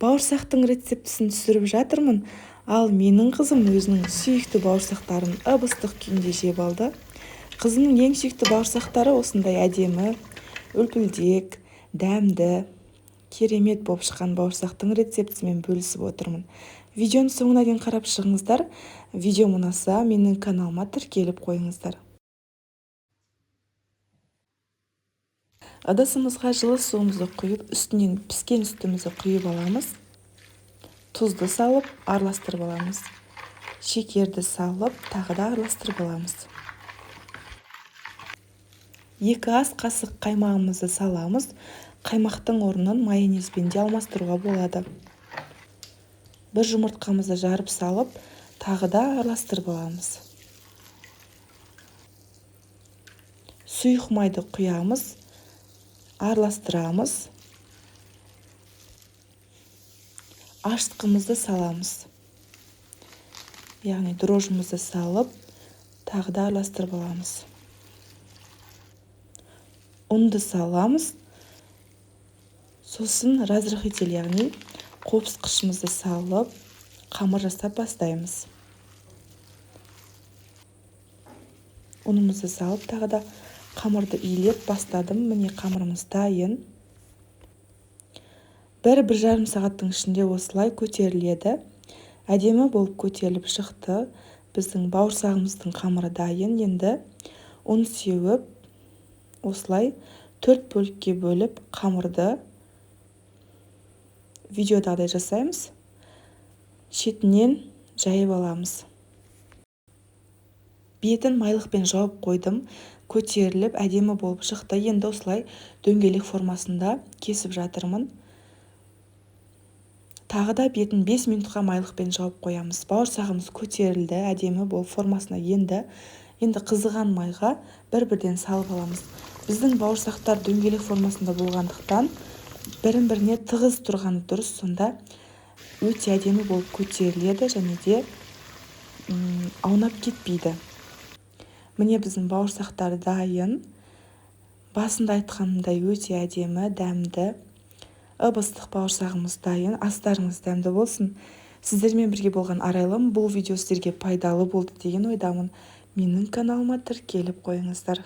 Бауырсақтың рецептісін түсіріп жатырмын, ал менің қызым өзінің сүйікті бауырсақтарын ып-ыстық күйінде жеп алды. Қызымның ең сүйікті бауырсақтары осындай әдемі, үлпілдек, дәмді, керемет болып шыққан бауырсақтың рецептісімен бөлісіп отырмын. Видеоны соңына дейін қарап шығыңыздар. Видео ұнаса, менің каналыма тіркеліп қойыңыздар. Ыдысымызға жылы суымызды құйып, үстінен піскен сүтімізді құйып аламыз. Тұзды салып, араластырып аламыз. Шекерді салып, тағы да араластырып аламыз. 2 ас қасық қаймағымызды саламыз. Қаймақтың орнын майонезбен де алмастыруға болады. 1 жұмыртқамызды жарып салып, тағы да араластырып аламыз. Сұйық майды құямыз, араластырамыз. Ашытқымызды саламыз. Яғни дрожжымызды салып, тағы да араластырып аламыз. Ұнды саламыз. Сосын разрыхитель, яғни қопсқышымызды салып, қамыр жасап бастаймыз. Ұнымызды салып, тағы да қамырды илеп бастадым. Міне қамырымыз дайын. 1-1,5 сағаттың ішінде осылай көтеріледі. Әдемі болып көтеріліп шықты. Біздің бауырсағымыздың қамыры дайын. Енді ұн сеуіп, осылай 4 бөлікке бөліп, қамырды видеодағыдай жасаймыз. Шетінен жайып аламыз. Бетін майлықпен жауып қойдым. Көтеріліп, әдемі болып шықты. Енді осылай дөңгелек формасында кесіп жатырмын. Тағы да бетін 5 минутқа майлықпен жауып қоямыз. Бауырсағымыз көтерілді, әдемі болып формасына енді қызыған майға бір-бірден салып аламыз. Біздің бауырсақтар дөңгелек формасында болғандықтан бірін-біріне тығыз тұрғаны дұрыс, сонда өте әдемі болып көтеріледі және де аунап кетпейді. Міне біздің бауырсақтар дайын. Басында айтқанымдай өте әдемі, дәмді, ып-ыстық бауырсағымыз дайын. Астарыңыз дәмді болсын. Сіздермен бірге болған арайлым, бұл видео сіздерге пайдалы болды деген ойдамын. Менің каналыма тіркеліп қойыңыздар.